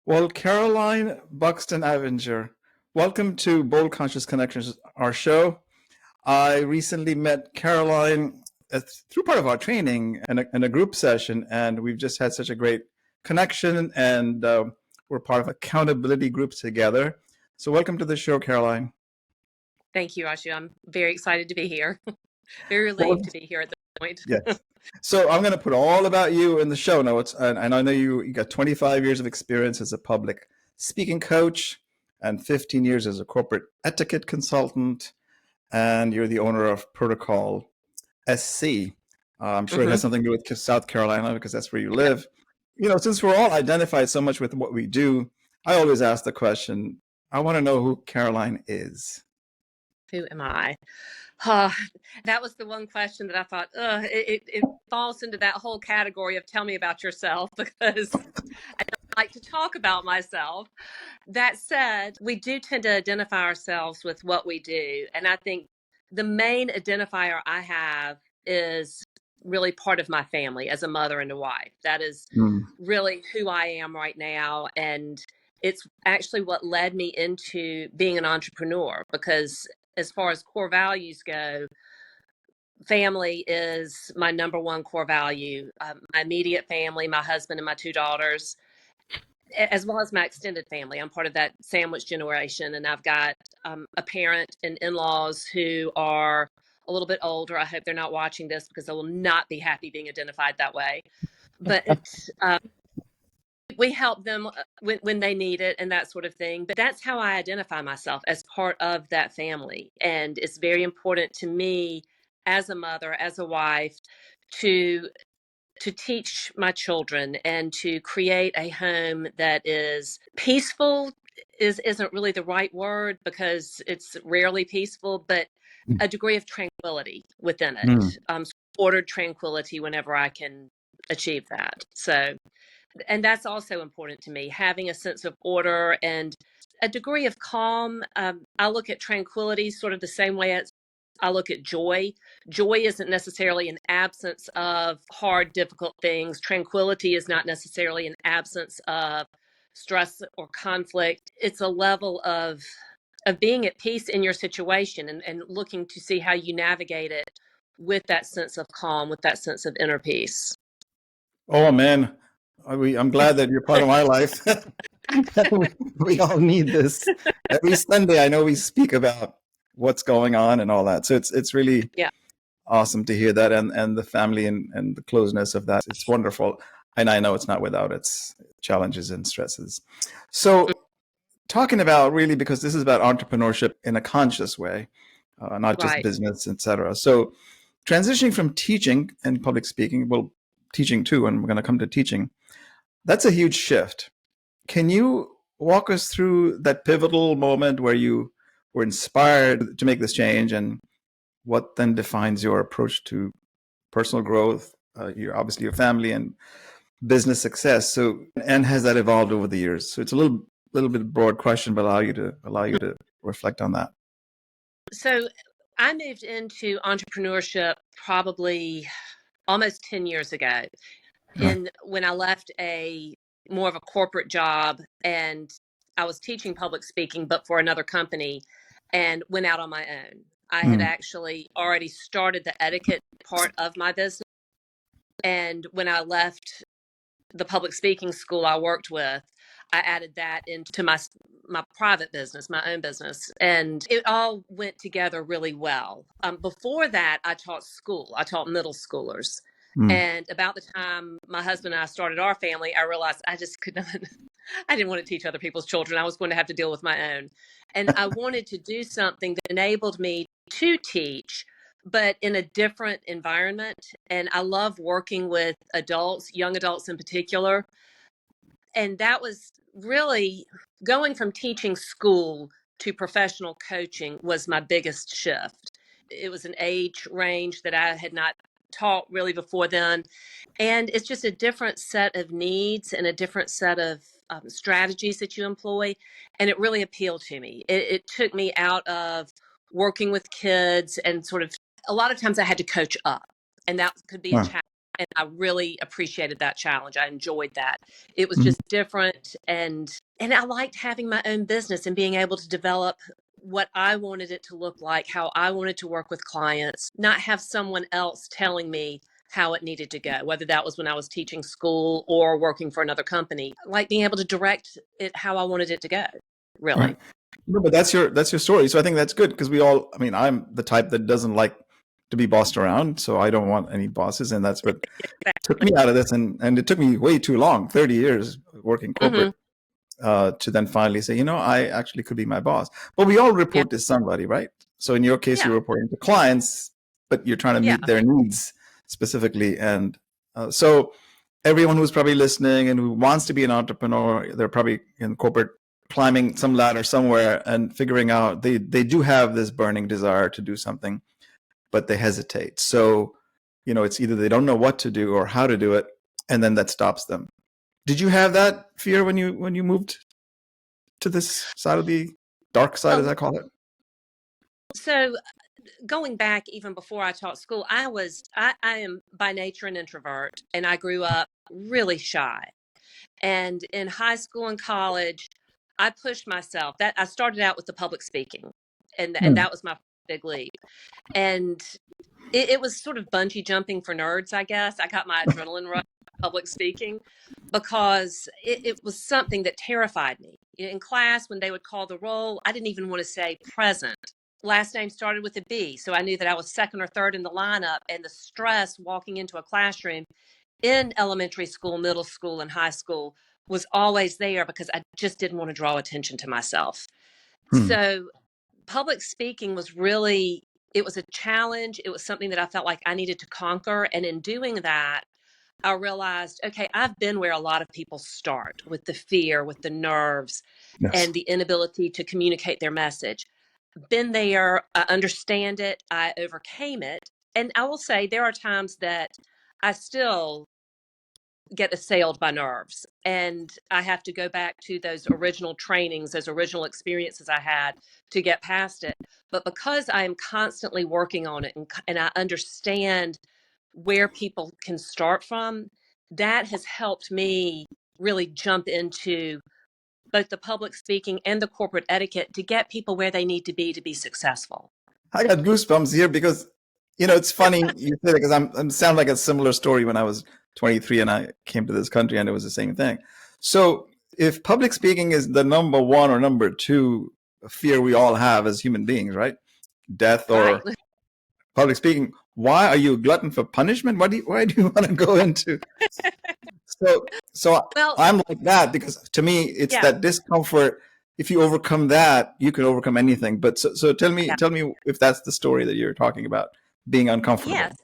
Well, Caroline Buxton Avinger, welcome to Bold Conscious Connections, our show. I recently met Caroline through part of our training in a group session, and we've just had such a great connection, and we're part of accountability groups together. So welcome to the show, Caroline. Thank you, Raju. I'm very excited to be here. Very relieved to be here at this point. Yes. So I'm going to put all about you in the show notes. And I know you got 25 years of experience as a public speaking coach and 15 years as a corporate etiquette consultant. And you're the owner of Protocol SC. I'm sure it has something to do with South Carolina because that's where you live. You know, since we're all identified so much with what we do, I always ask the question, I want to know who Caroline is. Who am I? That was the one question that I thought, it falls into that whole category of tell me about yourself, because I don't like to talk about myself. That said, we do tend to identify ourselves with what we do. And I think the main identifier I have is really part of my family as a mother and a wife. That is really who I am right now. And it's actually what led me into being an entrepreneur, because as far as core values go, family is my number one core value. My immediate family, my husband and my two daughters, as well as my extended family. I'm part of that sandwich generation, and I've got a parent and in-laws who are a little bit older. I hope they're not watching this because they will not be happy being identified that way. But we help them when they need it and that sort of thing. But that's how I identify myself, as part of that family. And it's very important to me as a mother, as a wife, to teach my children and to create a home that is peaceful. Isn't really the right word because it's rarely peaceful, but a degree of tranquility within it, ordered tranquility whenever I can achieve that. So, and that's also important to me, having a sense of order and a degree of calm. I look at tranquility sort of the same way as I look at joy. Joy isn't necessarily an absence of hard, difficult things. Tranquility is not necessarily an absence of stress or conflict. It's a level of being at peace in your situation and looking to see how you navigate it with that sense of calm, with that sense of inner peace. Oh, man. I'm glad that you're part of my life. We all need this. Every Sunday, I know we speak about what's going on and all that. So it's really awesome to hear that, and the family and the closeness of that. It's wonderful. And I know it's not without its challenges and stresses. So talking about really, because this is about entrepreneurship in a conscious way, not just business, etc. So transitioning from teaching and public speaking, well, teaching too, and we're going to come to teaching, that's a huge shift. Can you walk us through that pivotal moment where you were inspired to make this change, and what then defines your approach to personal growth, obviously your family and business success? So, and has that evolved over the years? So it's a little bit broad question, but allow you to reflect on that. So I moved into entrepreneurship probably almost 10 years ago. When I left more of a corporate job, and I was teaching public speaking, but for another company, and went out on my own. I had actually already started the etiquette part of my business. And when I left the public speaking school I worked with, I added that into my private business, my own business, and it all went together really well. Before that, I taught school. I taught middle schoolers. And about the time my husband and I started our family, I realized I just could not, I didn't want to teach other people's children. I was going to have to deal with my own. And I wanted to do something that enabled me to teach, but in a different environment. And I love working with adults, young adults in particular. And that was really going from teaching school to professional coaching was my biggest shift. It was an age range that I had not taught really before then. And it's just a different set of needs and a different set of strategies that you employ. And it really appealed to me. It took me out of working with kids, and sort of a lot of times I had to coach up, and that could be a challenge And I really appreciated that challenge. I enjoyed that. It was Mhm. just different. And I liked having my own business and being able to develop what I wanted it to look like, how I wanted to work with clients, not have someone else telling me how it needed to go, whether that was when I was teaching school or working for another company. I like being able to direct it how I wanted it to go, really. Right. No, but that's your story. So I think that's good because we all, I mean, I'm the type that doesn't like to be bossed around, so I don't want any bosses, and that's what took me out of this. And it took me way too long, 30 years working Mm-hmm. corporate, to then finally say, I actually could be my boss. But we all Yeah. report to somebody, right? So in your case, Yeah. you're reporting to clients, but you're trying to Yeah. meet their needs specifically. And so everyone who's probably listening and who wants to be an entrepreneur, they're probably in corporate climbing some ladder somewhere and figuring out they do have this burning desire to do something, but they hesitate. So, it's either they don't know what to do or how to do it, and then that stops them. Did you have that fear when you moved to this side of the dark side, as I call it? So going back even before I taught school, I am by nature an introvert, and I grew up really shy. And in high school and college, I pushed myself. That I started out with the public speaking, and Hmm. that was my big leap. And it was sort of bungee jumping for nerds, I guess. I got my adrenaline rush public speaking because it was something that terrified me. In class, when they would call the roll, I didn't even want to say present. Last name started with a B, so I knew that I was second or third in the lineup, and the stress walking into a classroom in elementary school, middle school, and high school was always there because I just didn't want to draw attention to myself. Hmm. So public speaking was really, it was a challenge. It was something that I felt like I needed to conquer. And in doing that, I realized, okay, I've been where a lot of people start, with the fear, with the nerves, Yes. and the inability to communicate their message. Been there, I understand it, I overcame it. And I will say there are times that I still get assailed by nerves, and I have to go back to those original trainings, those original experiences I had to get past it. But because I am constantly working on it, and I understand where people can start from, that has helped me really jump into both the public speaking and the corporate etiquette to get people where they need to be successful. I got goosebumps here because, it's funny you say that because I'm sound like a similar story when I was 23 and I came to this country and it was the same thing. So if public speaking is the number one or number two fear we all have as human beings, right? Death Right. or public speaking. Why are you a glutton for punishment? Why do you want to go into? So Well, I'm like that because to me it's yeah, that discomfort. If you overcome that, you can overcome anything. But so yeah, tell me if that's the story that you're talking about, being yes. uncomfortable.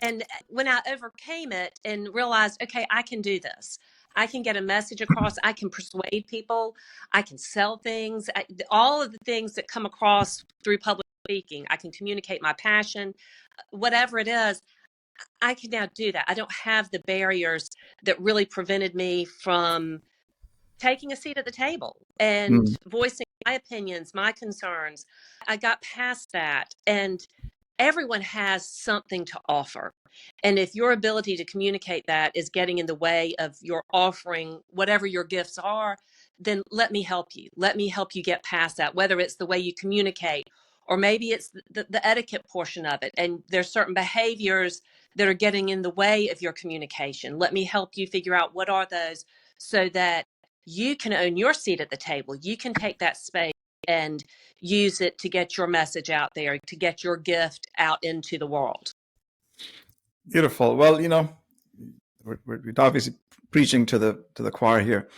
And when I overcame it and realized, okay, I can do this. I can get a message across. I can persuade people. I can sell things. All of the things that come across through public speaking. I can communicate my passion, whatever it is. I can now do that. I don't have the barriers that really prevented me from taking a seat at the table and Mm. voicing my opinions, my concerns. I got past that. And everyone has something to offer. And if your ability to communicate that is getting in the way of your offering whatever your gifts are, then let me help you. Let me help you get past that, whether it's the way you communicate or maybe it's the etiquette portion of it. And there's certain behaviors that are getting in the way of your communication. Let me help you figure out what are those so that you can own your seat at the table. You can take that space and use it to get your message out there, to get your gift out into the world. Beautiful. Well, we're obviously preaching to the choir here,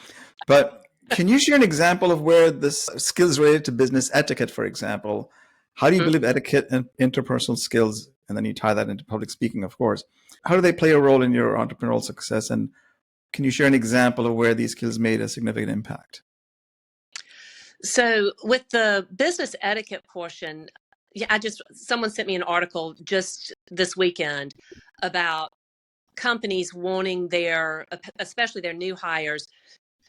but can you share an example of where this skills related to business etiquette, for example? How do you believe etiquette and interpersonal skills, and then you tie that into public speaking, of course? How do they play a role in your entrepreneurial success? And can you share an example of where these skills made a significant impact? So, with the business etiquette portion, yeah, someone sent me an article just this weekend about companies wanting especially their new hires,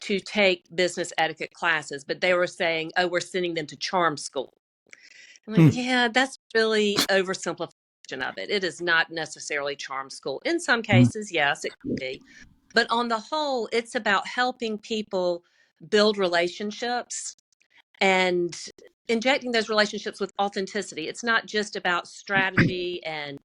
to take business etiquette classes, but they were saying, oh, we're sending them to charm school. I'm like, Hmm. yeah, that's really oversimplified. of it. It is not necessarily charm school. In some cases, yes, it could be. But on the whole, it's about helping people build relationships and injecting those relationships with authenticity. It's not just about strategy and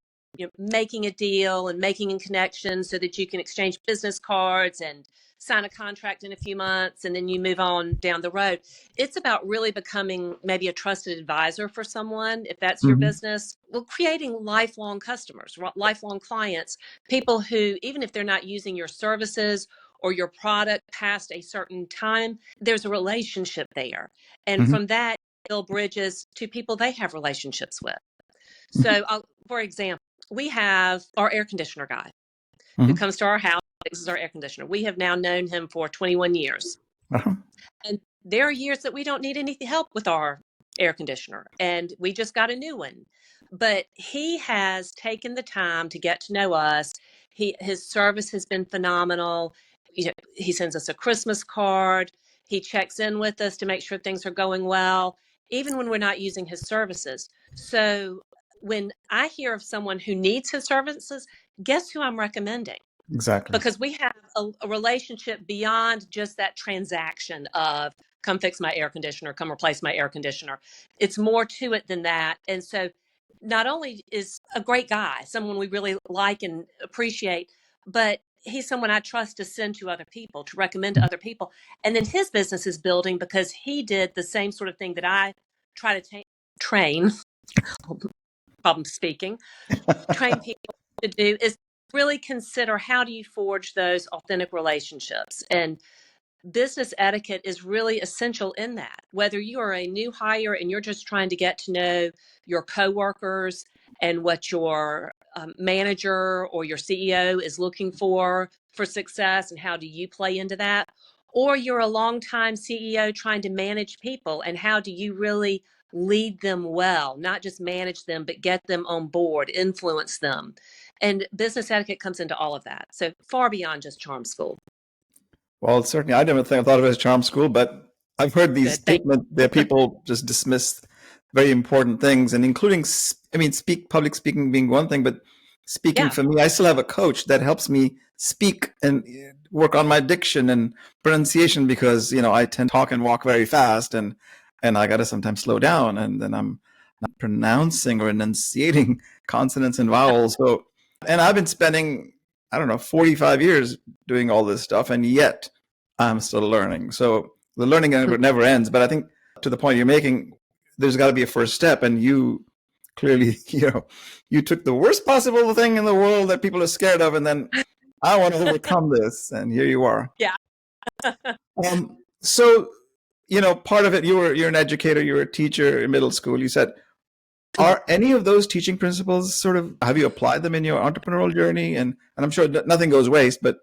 making a deal and making a connection so that you can exchange business cards and sign a contract in a few months and then you move on down the road. It's about really becoming maybe a trusted advisor for someone, if that's your business. Well, creating lifelong customers, lifelong clients, people who, even if they're not using your services or your product past a certain time, there's a relationship there. And from that, build bridges to people they have relationships with. So, for example, we have our air conditioner guy who comes to our house, fixes our air conditioner. We have now known him for 21 years. And there are years that we don't need any help with our air conditioner, and we just got a new one. But he has taken the time to get to know us. His service has been phenomenal. He sends us a Christmas card. He checks in with us to make sure things are going well, even when we're not using his services. So when I hear of someone who needs his services, guess who I'm recommending? Exactly. Because we have a relationship beyond just that transaction of come fix my air conditioner, come replace my air conditioner. It's more to it than that. And so not only is a great guy, someone we really like and appreciate, but he's someone I trust to send to other people, to recommend to other people. And then his business is building because he did the same sort of thing that I try to train, problem speaking, train people to do, is really consider how do you forge those authentic relationships. And business etiquette is really essential in that. Whether you are a new hire and you're just trying to get to know your coworkers and what your manager or your CEO is looking for success and how do you play into that, or you're a longtime CEO trying to manage people and how do you really lead them well, not just manage them, but get them on board, influence them. And business etiquette comes into all of that. So far beyond just charm school. Well, certainly, I never thought of it as charm school, but I've heard these statements that people just dismiss very important things, and including, public speaking being one thing, but speaking for me, I still have a coach that helps me speak and work on my diction and pronunciation because, I tend to talk and walk very fast, and I got to sometimes slow down, and then I'm not pronouncing or enunciating consonants and vowels. So, and I've been spending, 45 years doing all this stuff, and yet I'm still learning. So the learning never ends. But I think to the point you're making, there's got to be a first step. And you clearly, you took the worst possible thing in the world that people are scared of, and then I want to overcome this. And here you are. Yeah. So, part of it, you're an educator, you're a teacher in middle school. You said, are any of those teaching principles have you applied them in your entrepreneurial journey? And I'm sure nothing goes waste, but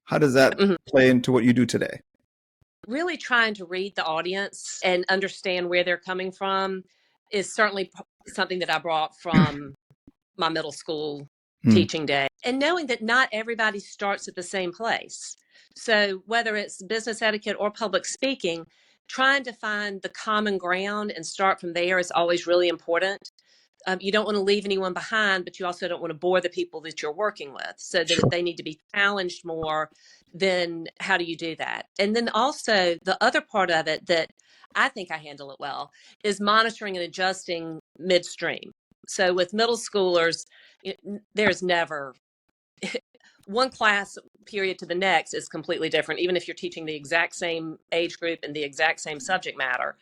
how does that play into what you do today? Really trying to read the audience and understand where they're coming from is certainly something that I brought from my middle school teaching day. And knowing that not everybody starts at the same place. So whether it's business etiquette or public speaking, trying to find the common ground and start from there is always really important. You don't want to leave anyone behind, but you also don't want to bore the people that you're working with. So that if they need to be challenged more, then how do you do that? And then also the other part of it that I think I handle it well is monitoring and adjusting midstream. So with middle schoolers, there's never one class period to the next is completely different, even if you're teaching the exact same age group and the exact same subject matter.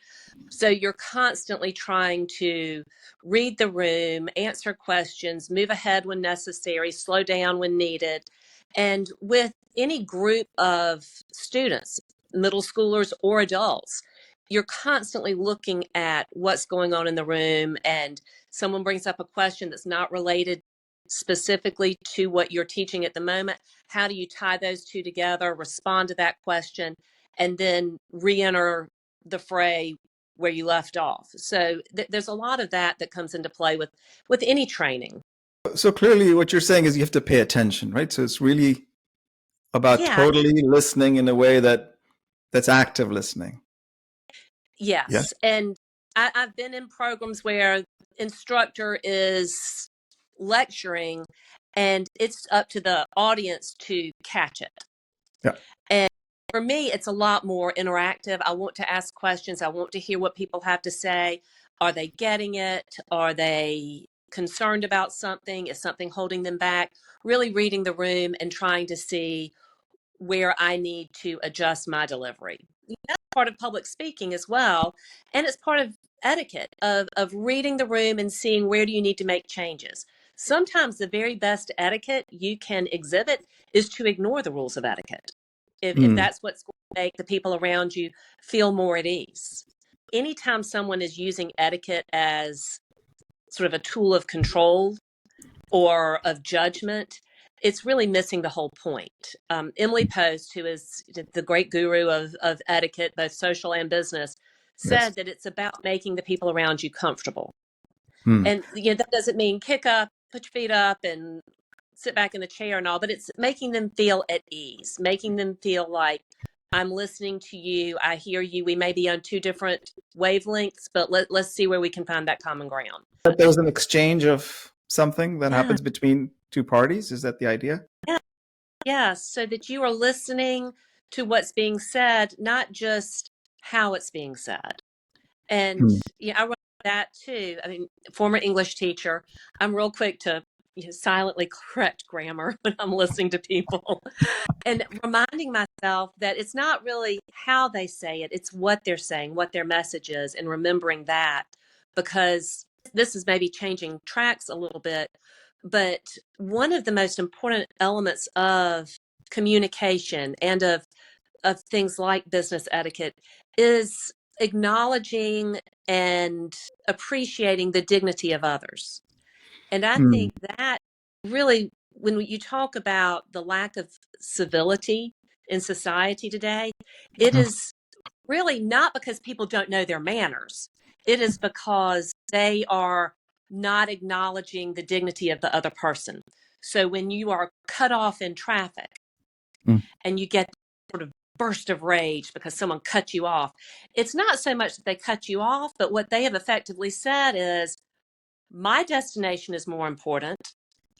So you're constantly trying to read the room, answer questions, move ahead when necessary, slow down when needed. And with any group of students, middle schoolers or adults, you're constantly looking at what's going on in the room, and someone brings up a question that's not related specifically to what you're teaching at the moment. How do you tie those two together, respond to that question, and then re-enter the fray where you left off? So there's a lot of that comes into play with any training. So clearly what you're saying is you have to pay attention, right? So it's really about totally listening in a way that's active listening. Yes. Yeah. And I've been in programs where instructor is lecturing, and it's up to the audience to catch it. Yeah. And for me, it's a lot more interactive. I want to ask questions. I want to hear what people have to say. Are they getting it? Are they concerned about something? Is something holding them back? Really reading the room and trying to see where I need to adjust my delivery. That's part of public speaking as well. And it's part of etiquette of reading the room and seeing where do you need to make changes. Sometimes the very best etiquette you can exhibit is to ignore the rules of etiquette. If that's what's going to make the people around you feel more at ease. Anytime someone is using etiquette as sort of a tool of control or of judgment, it's really missing the whole point. Emily Post, who is the great guru of etiquette, both social and business, Yes. said that it's about making the people around you comfortable. Hmm. And that doesn't mean kick up, put your feet up, and sit back in the chair and all, but it's making them feel at ease, making them feel like I'm listening to you, I hear you. We may be on two different wavelengths, but let's see where we can find that common ground. But there was an exchange of something that Yeah. happens between two parties. Is that the idea? Yes, so that you are listening to what's being said, not just how it's being said. And I run that too. I mean, former English teacher, I'm real quick to silently correct grammar when I'm listening to people and reminding myself that it's not really how they say it, it's what they're saying, what their message is, and remembering that, because this is maybe changing tracks a little bit. But one of the most important elements of communication and of things like business etiquette is acknowledging and appreciating the dignity of others. And I think that really, when you talk about the lack of civility in society today, it is really not because people don't know their manners. It is because they are not acknowledging the dignity of the other person. So when you are cut off in traffic and you get sort of burst of rage because someone cut you off, it's not so much that they cut you off, but what they have effectively said is, my destination is more important.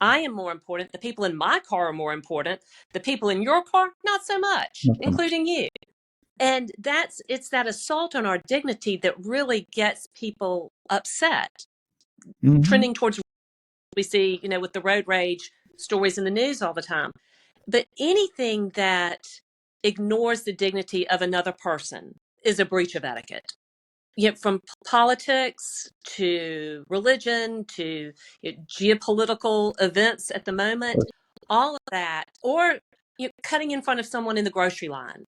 I am more important. The people in my car are more important. The people in your car, not so much, Not so much. including you. And it's that assault on our dignity that really gets people upset, trending towards, we see, with the road rage stories in the news all the time. But anything that ignores the dignity of another person is a breach of etiquette. From politics to religion to geopolitical events at the moment, all of that, or cutting in front of someone in the grocery line,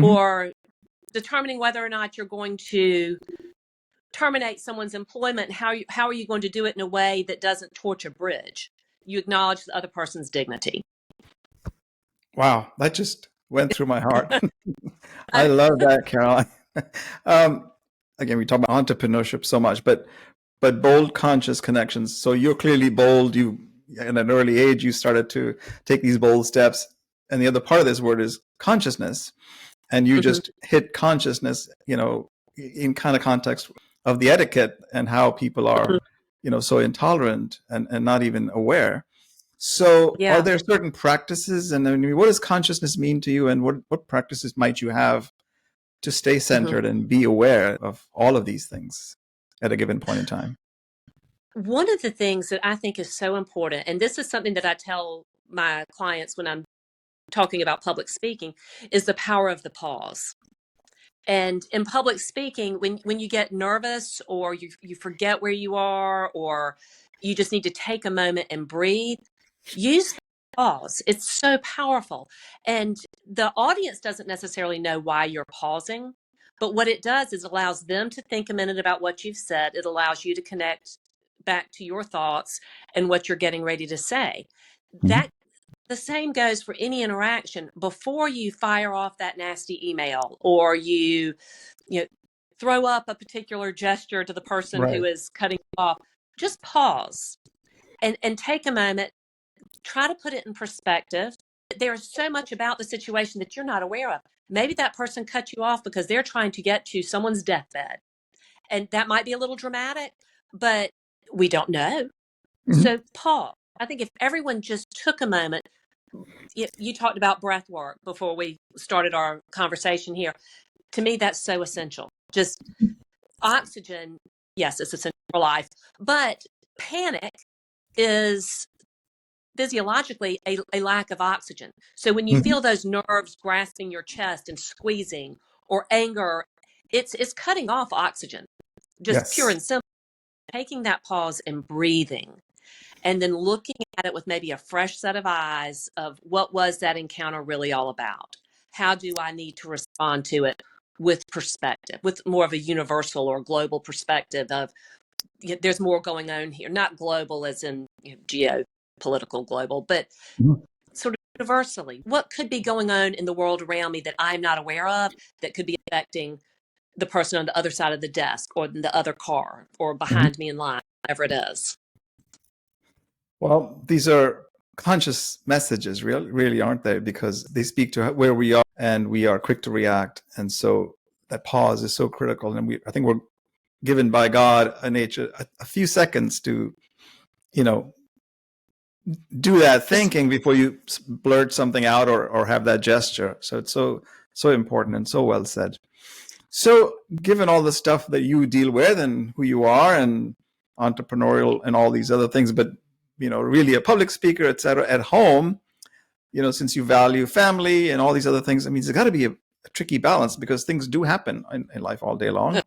or determining whether or not you're going to terminate someone's employment. How are you going to do it in a way that doesn't torch a bridge? You acknowledge the other person's dignity. Wow, that just went through my heart. I love that, Caroline. Again, we talk about entrepreneurship so much, but bold, conscious connections. So you're clearly bold. You, at an early age, you started to take these bold steps. And the other part of this word is consciousness. And you just hit consciousness, in kind of context of the etiquette and how people are, so intolerant and not even aware. So are there certain practices, and I mean, what does consciousness mean to you, and what practices might you have to stay centered and be aware of all of these things at a given point in time? One of the things that I think is so important, and this is something that I tell my clients when I'm talking about public speaking, is the power of the pause. And in public speaking, when you get nervous or you forget where you are, or you just need to take a moment and breathe, use the pause. It's so powerful. And the audience doesn't necessarily know why you're pausing, but what it does is allows them to think a minute about what you've said. It allows you to connect back to your thoughts and what you're getting ready to say. The same goes for any interaction. Before you fire off that nasty email, or you throw up a particular gesture to the person who is cutting you off, just pause and take a moment, try to put it in perspective. There's so much about the situation that you're not aware of. Maybe that person cut you off because they're trying to get to someone's deathbed. And that might be a little dramatic, but we don't know. Mhm. So pause. I think if everyone just took a moment, you talked about breath work before we started our conversation here. To me, that's so essential. Just oxygen, yes, it's essential for life, but panic is physiologically a lack of oxygen. So when you Mhm. feel those nerves grasping your chest and squeezing, or anger, it's cutting off oxygen, just pure Yes. and simple. Taking that pause and breathing, and then looking at it with maybe a fresh set of eyes of what was that encounter really all about? How do I need to respond to it with perspective, with more of a universal or global perspective of, there's more going on here, not global as in, geopolitical global, but Mhm. sort of universally, what could be going on in the world around me that I'm not aware of, that could be affecting the person on the other side of the desk, or the other car, or Mhm. behind me in line, whatever it is. Well, these are conscious messages, really, aren't they? Because they speak to where we are, and we are quick to react. And so that pause is so critical. And I think we're given by God a few seconds to, you know, do that Just thinking before you blurt something out, or have that gesture. So it's so important and so well said. So, given all the stuff that you deal with and who you are and entrepreneurial and all these other things, but really a public speaker, etc., at home, since you value family and all these other things, I mean, there's got to be a tricky balance, because things do happen in life all day long,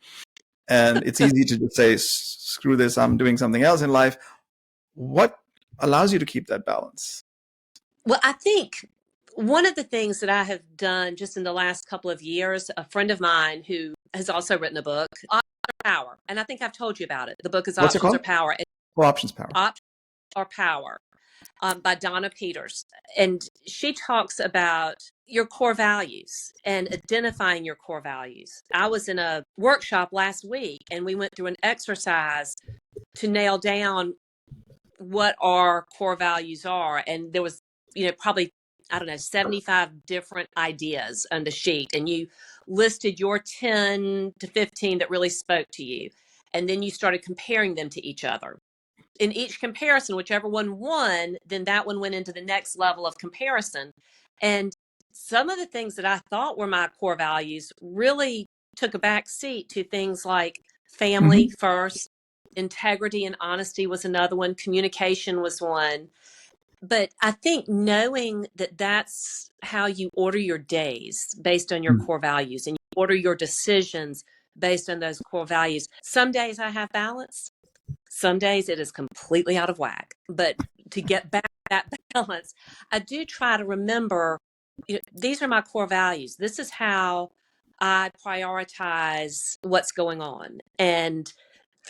and it's easy to just say, "Screw this, I'm doing something else in life." What allows you to keep that balance? Well, I think one of the things that I have done just in the last couple of years, a friend of mine who has also written a book, Options or Power, and I think I've told you about it. The book is What's it Options or called? Power. Well, options power. Options or Power, by Donna Peters. And she talks about your core values and identifying your core values. I was in a workshop last week, and we went through an exercise to nail down what our core values are. And there was, probably, I don't know, 75 different ideas on the sheet. And you listed your 10 to 15 that really spoke to you. And then you started comparing them to each other. In each comparison, whichever one won, then that one went into the next level of comparison. And some of the things that I thought were my core values really took a back seat to things like family Hmm. first, integrity and honesty was another one, communication was one. But I think knowing that that's how you order your days based on your core values, and you order your decisions based on those core values. Some days I have balance, some days it is completely out of whack. But to get back that balance, I do try to remember, these are my core values. This is how I prioritize what's going on. And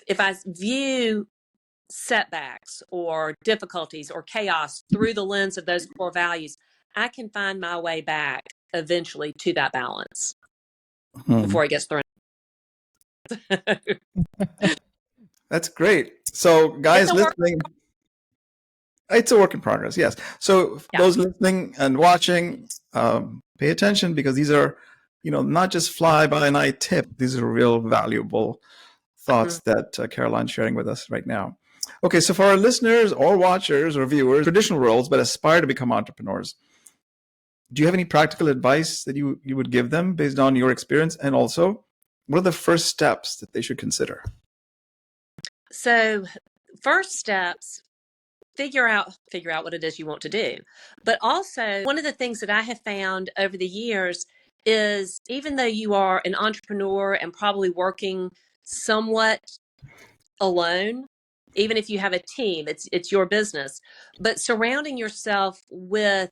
if I view setbacks or difficulties or chaos through the lens of those core values, I can find my way back eventually to that balance Hmm. before it gets thrown. That's great. So, It's guys a work. listening, it's a work in progress, yes. So, Yeah. those listening and watching, pay attention, because these are, not just fly by night tip. These are real valuable Mhm. thoughts that Caroline's sharing with us right now. Okay, so for our listeners or watchers or viewers, traditional roles but aspire to become entrepreneurs, do you have any practical advice that you would give them based on your experience? And also, what are the first steps that they should consider? So, first steps, figure out what it is you want to do. But also, one of the things that I have found over the years is, even though you are an entrepreneur and probably working somewhat alone, even if you have a team, it's your business, but surrounding yourself with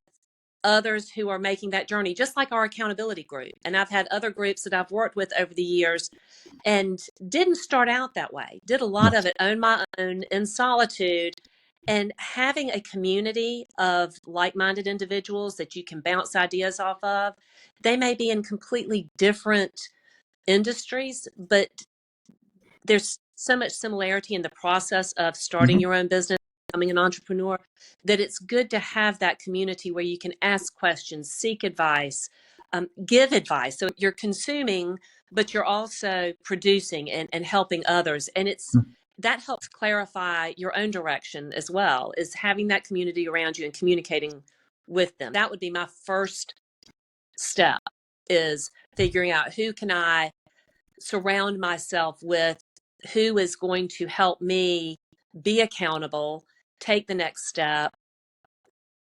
others who are making that journey, just like our accountability group. And I've had other groups that I've worked with over the years and didn't start out that way, did a lot of it on my own in solitude. And having a community of like-minded individuals that you can bounce ideas off of, they may be in completely different industries, but there's so much similarity in the process of starting Mhm. your own business, becoming an entrepreneur, that it's good to have that community where you can ask questions, seek advice, give advice. So you're consuming, but you're also producing and helping others. And that helps clarify your own direction as well, is having that community around you and communicating with them. That would be my first step, is figuring out who can I surround myself with, who is going to help me be accountable, take the next step,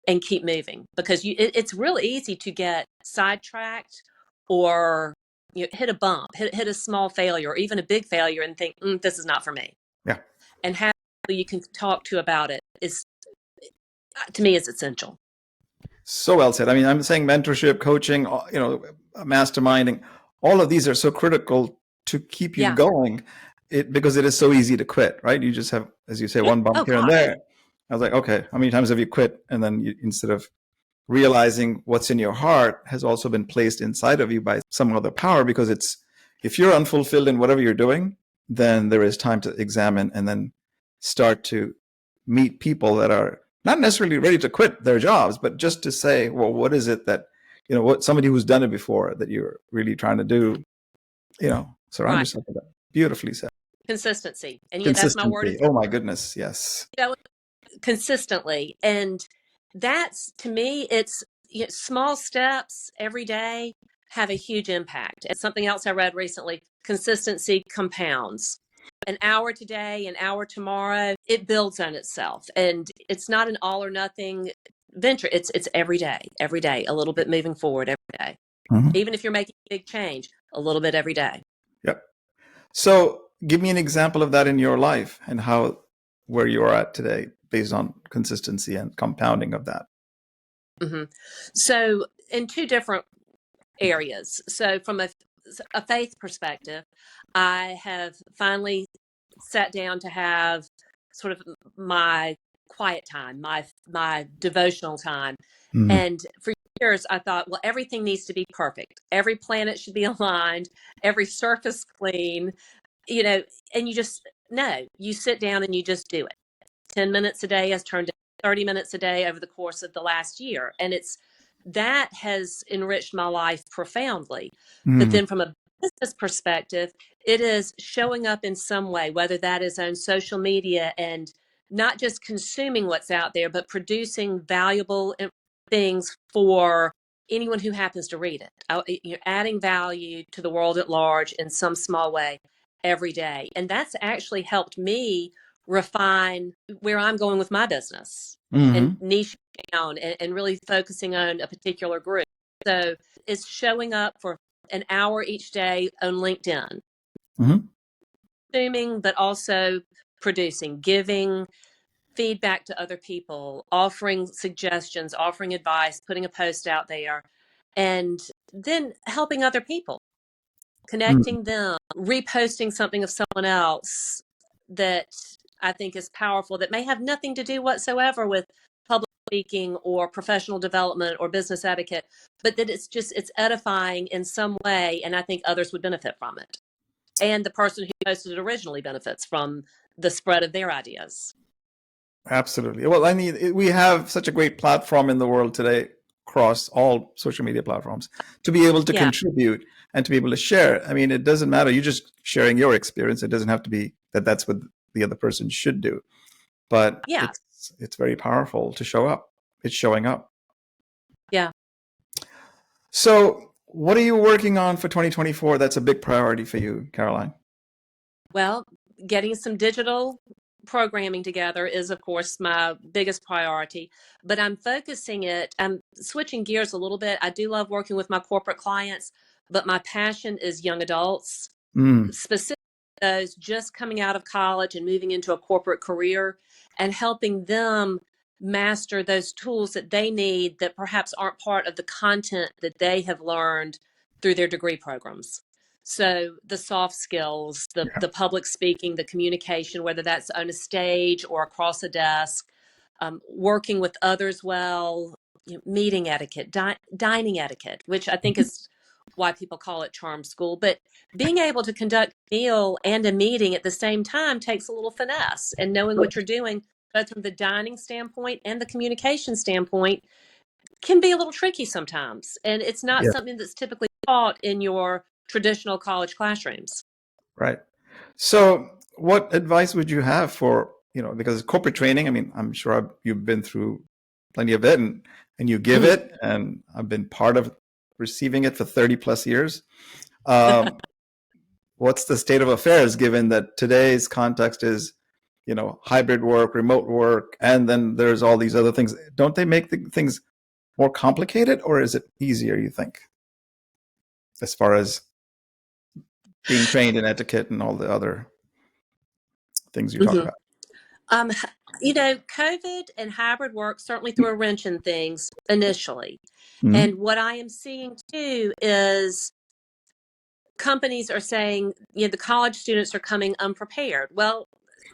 and keep moving. Because it's real easy to get sidetracked or hit a bump, hit a small failure, or even a big failure, and think, this is not for me. Yeah. And having people you can talk to about it is, to me, is essential. So well said. I mean, I'm saying mentorship, coaching, masterminding, all of these are so critical to keep you going, because it is so easy to quit, right? You just have, as you say, one bump here and there. I was like, okay, how many times have you quit? And then instead of realizing what's in your heart has also been placed inside of you by some other power, because if you're unfulfilled in whatever you're doing, then there is time to examine and then start to meet people that are not necessarily ready to quit their jobs, but just to say, well, what is it that, what somebody who's done it before that you're really trying to do, surround yourself with that. Beautifully said. Consistency. And Consistency. That's my word. Oh my goodness. Yes. Consistently. And that's, to me, it's small steps every day have a huge impact. And something else I read recently, consistency compounds. An hour today, an hour tomorrow, it builds on itself. And it's not an all or nothing venture. It's every day, a little bit moving forward every day. Mm-hmm. Even if you're making a big change, a little bit every day. Yep. So give me an example of that in your life and where you are at today based on consistency and compounding of that. Mm-hmm. So in two different areas. So from a faith perspective, I have finally sat down to have sort of my quiet time, my devotional time. Mm-hmm. And for years, I thought, well, everything needs to be perfect. Every planet should be aligned, every surface clean, and you sit down and you just do it. 10 minutes a day has turned to 30 minutes a day over the course of the last year. And that has enriched my life profoundly. Mm. But then from a business perspective, it is showing up in some way, whether that is on social media and not just consuming what's out there, but producing valuable things for anyone who happens to read it. You're adding value to the world at large in some small way every day. And that's actually helped me refine where I'm going with my business. Mm-hmm. And niche down and really focusing on a particular group. So it's showing up for an hour each day on LinkedIn, mm-hmm. consuming, but also producing, giving feedback to other people, offering suggestions, offering advice, putting a post out there, and then helping other people, connecting them, reposting something of someone else that I think is powerful, that may have nothing to do whatsoever with public speaking or professional development or business etiquette, but that it's edifying in some way, and I think others would benefit from it. And the person who posted it originally benefits from the spread of their ideas. Absolutely. Well, I mean, we have such a great platform in the world today across all social media platforms to be able to contribute and to be able to share. I mean, it doesn't matter. You're just sharing your experience. It doesn't have to be that's what the other person should do. But it's very powerful to show up. It's showing up. Yeah. So what are you working on for 2024? That's a big priority for you, Caroline. Well, getting some digital programming together is, of course, my biggest priority, but I'm switching gears a little bit. I do love working with my corporate clients, but my passion is young adults, specifically those just coming out of college and moving into a corporate career, and helping them master those tools that they need that perhaps aren't part of the content that they have learned through their degree programs. So the soft skills, the public speaking, the communication, whether that's on a stage or across a desk, working with others well, meeting etiquette, dining etiquette, which I think is why people call it charm school. But being able to conduct a meal and a meeting at the same time takes a little finesse, and knowing what you're doing, both from the dining standpoint and the communication standpoint, can be a little tricky sometimes. And it's not something that's typically taught in your traditional college classrooms. Right. So what advice would you have for, because corporate training, I mean, I'm sure you've been through plenty of it, and you give it, and I've been part of receiving it for 30 plus years. What's the state of affairs given that today's context is, hybrid work, remote work, and then there's all these other things? Don't they make things more complicated, or is it easier, you think, as far as being trained in etiquette and all the other things you talk about? COVID and hybrid work certainly threw a wrench in things initially. Mm-hmm. And what I am seeing too is companies are saying, the college students are coming unprepared. Well,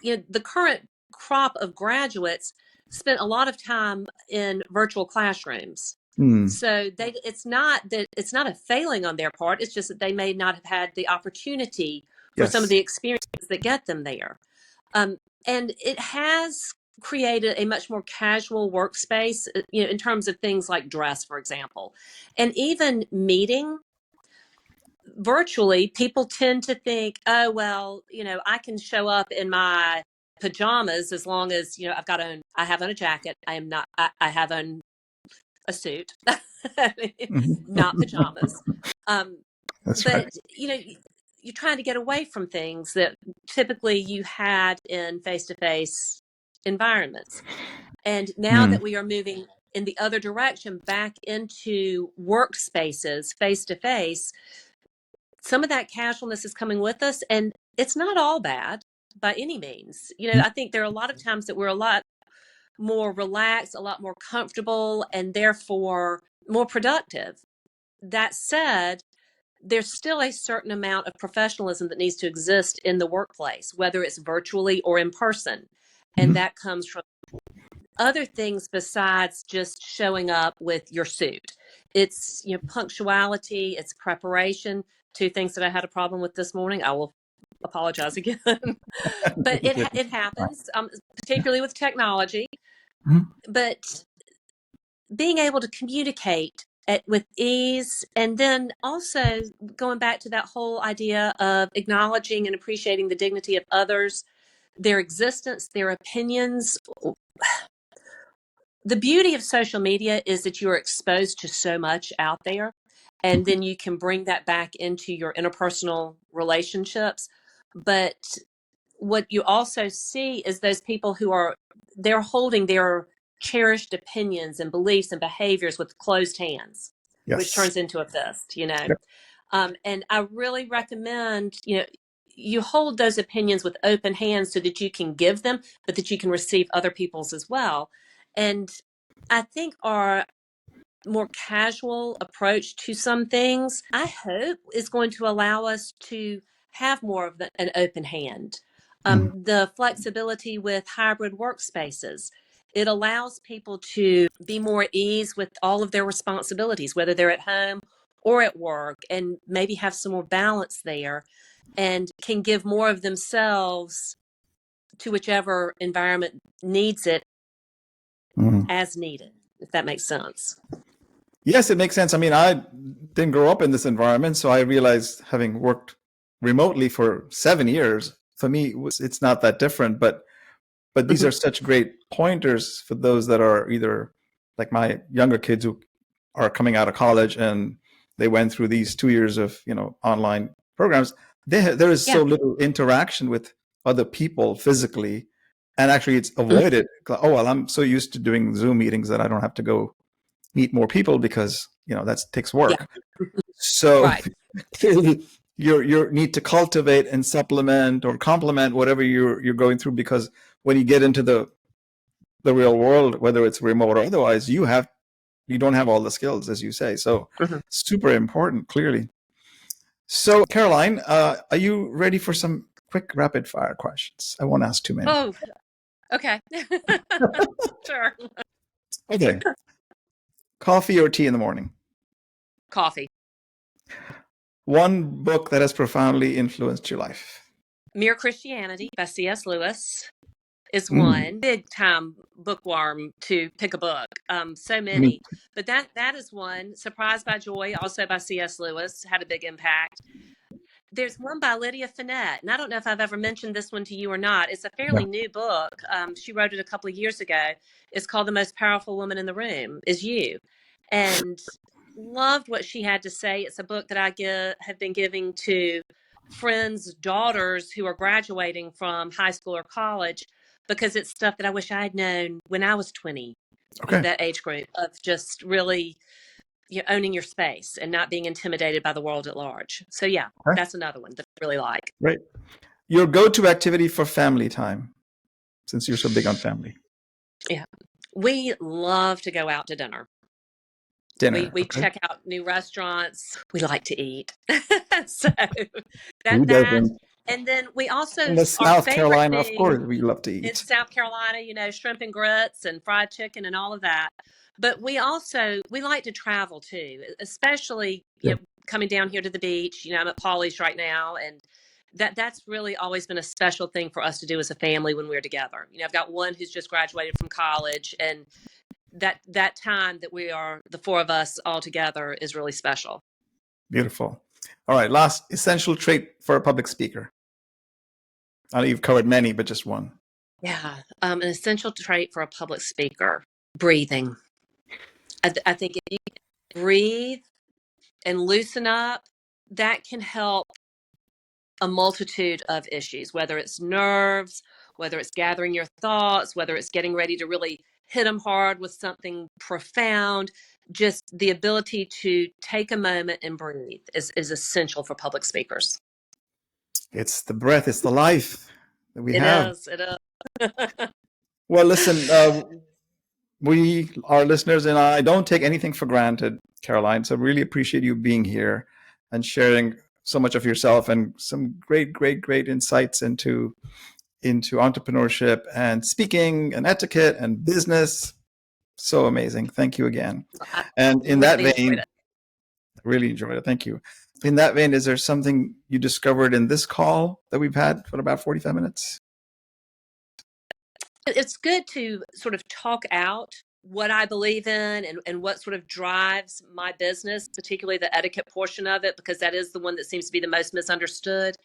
the current crop of graduates spent a lot of time in virtual classrooms. So it's not a failing on their part. It's just that they may not have had the opportunity for some of the experiences that get them there. And it has created a much more casual workspace, in terms of things like dress, for example, and even meeting virtually. People tend to think, oh, well, I can show up in my pajamas as long as, I have on a jacket. I have on a suit, not pajamas. That's but, right. You're trying to get away from things that typically you had in face-to-face environments. And now that we are moving in the other direction, back into workspaces, face-to-face, some of that casualness is coming with us, and it's not all bad by any means. I think there are a lot of times that we're a lot more relaxed, a lot more comfortable, and therefore more productive. That said, there's still a certain amount of professionalism that needs to exist in the workplace, whether it's virtually or in person. And that comes from other things besides just showing up with your suit. It's, punctuality, it's preparation. Two things that I had a problem with this morning. I will apologize again. But it happens, particularly with technology. But being able to communicate with ease, and then also going back to that whole idea of acknowledging and appreciating the dignity of others, their existence, their opinions. The beauty of social media is that you're exposed to so much out there, and then you can bring that back into your interpersonal relationships. But what you also see is those people they're holding their cherished opinions and beliefs and behaviors with closed hands, which turns into a fist, Yep. And I really recommend, you hold those opinions with open hands so that you can give them, but that you can receive other people's as well. And I think our more casual approach to some things, I hope, is going to allow us to have more of an open hand. The flexibility with hybrid workspaces, it allows people to be more at ease with all of their responsibilities, whether they're at home or at work, and maybe have some more balance there, and can give more of themselves to whichever environment needs it as needed, if that makes sense. Yes, it makes sense. I mean, I didn't grow up in this environment, so I realized, having worked remotely for 7 years, for me, it's not that different. But these are such great pointers for those that are either like my younger kids who are coming out of college and they went through these 2 years of online programs. There is so little interaction with other people physically, and actually it's avoided. Oh well, I'm so used to doing Zoom meetings that I don't have to go meet more people because that takes work. So clearly you need to cultivate and supplement or complement whatever you're going through, because when you get into the real world, whether it's remote or otherwise, you don't have all the skills, as you say. So super important, clearly. So Caroline, are you ready for some quick rapid fire questions? I won't ask too many. Oh, okay. Sure. Okay. Coffee or tea in the morning? Coffee. One book that has profoundly influenced your life? Mere Christianity by C.S. Lewis is one. Big time bookworm to pick a book. So many. But that is one. Surprised by Joy, also by C.S. Lewis, had a big impact. There's one by Lydia Finette, and I don't know if I've ever mentioned this one to you or not. It's a Yeah. fairly new book. She wrote it a couple of years ago. It's called The Most Powerful Woman in the Room Is You. And loved what she had to say. It's a book that have been giving to friends' daughters who are graduating from high school or college, because it's stuff that I wish I had known when I was 20, Okay. that age group, of just really owning your space and not being intimidated by the world at large. So yeah, Okay. that's another one that I really like. Great. Your go-to activity for family time, since you're so big on family. Yeah. We love to go out to dinner. Dinner. We Okay. check out new restaurants. We like to eat. So Who that, doesn't? and then we also, In the our South favorite Carolina, of course, thing we love to in eat. South Carolina, shrimp and grits and fried chicken and all of that. But we like to travel too, especially, Yeah. coming down here to the beach. I'm at Polly's right now, and that's really always been a special thing for us to do as a family when we're together. I've got one who's just graduated from college, and that time that we are the four of us all together is really special. Beautiful. All right, last essential trait for a public speaker. I know you've covered many, but just one. Yeah, an essential trait for a public speaker: breathing. I think if you breathe and loosen up, that can help a multitude of issues, whether it's nerves, whether it's gathering your thoughts, whether it's getting ready to really hit them hard with something profound. Just the ability to take a moment and breathe is essential for public speakers. It's the breath, it's the life that we It have. is. It is. Well, listen, our listeners and I don't take anything for granted, Caroline. So really appreciate you being here and sharing so much of yourself and some great, great, great insights into entrepreneurship and speaking and etiquette and business. So amazing. Thank you again. And in that vein, really enjoyed it. Thank you. In that vein, is there something you discovered in this call that we've had for about 45 minutes? It's good to sort of talk out what I believe in and what sort of drives my business, particularly the etiquette portion of it, because that is the one that seems to be the most misunderstood.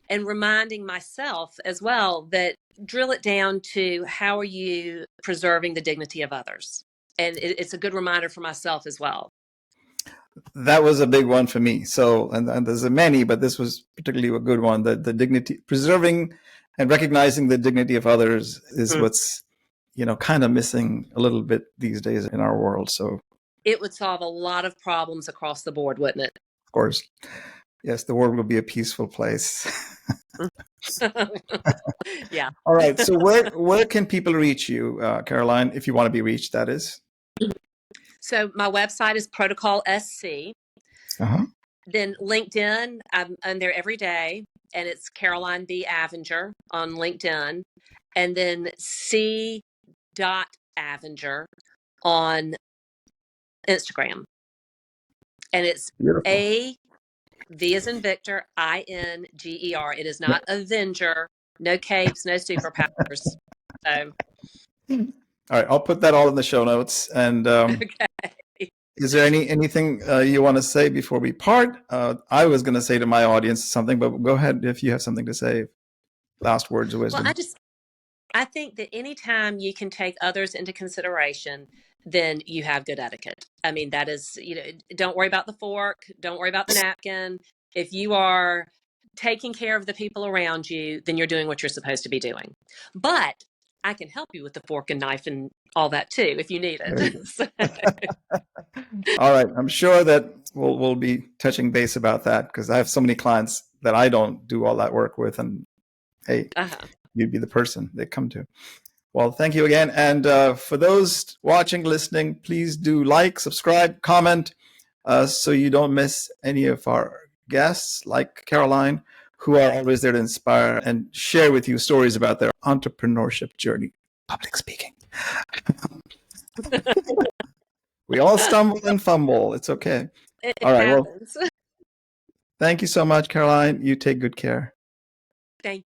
And reminding myself as well that drill it down to how are you preserving the dignity of others? And it's a good reminder for myself as well. That was a big one for me. So, and there's many, but this was particularly a good one. The dignity, preserving and recognizing the dignity of others is what's, kind of missing a little bit these days in our world. So it would solve a lot of problems across the board, wouldn't it? Of course. Yes, the world will be a peaceful place. Yeah. All right. So where can people reach you, Caroline, if you want to be reached, that is? So my website is Protocol SC. Uh-huh. Then LinkedIn, I'm there every day, and it's Caroline B. Avinger on LinkedIn. And then C.Avinger on Instagram. And it's Beautiful. A, V as in Victor, I-N-G-E-R. It is not Avenger, no capes, no superpowers. So. All right, I'll put that all in the show notes. And Okay. Is there anything you want to say before we part? I was going to say to my audience something, but go ahead if you have something to say. Last words of wisdom. Well, I think that anytime you can take others into consideration, then you have good etiquette. I mean, that is, don't worry about the fork. Don't worry about the napkin. If you are taking care of the people around you, then you're doing what you're supposed to be doing. But I can help you with the fork and knife and all that too, if you need it. All right. I'm sure that we'll be touching base about that, because I have so many clients that I don't do all that work with. And hey, you'd be the person they come to. Well, thank you again. And for those watching, listening, please do like, subscribe, comment, so you don't miss any of our guests like Caroline, who are always there to inspire and share with you stories about their entrepreneurship journey. Public speaking. We all stumble and fumble. It's okay. All right. Happens. Well, thank you so much, Caroline. You take good care. Thank you.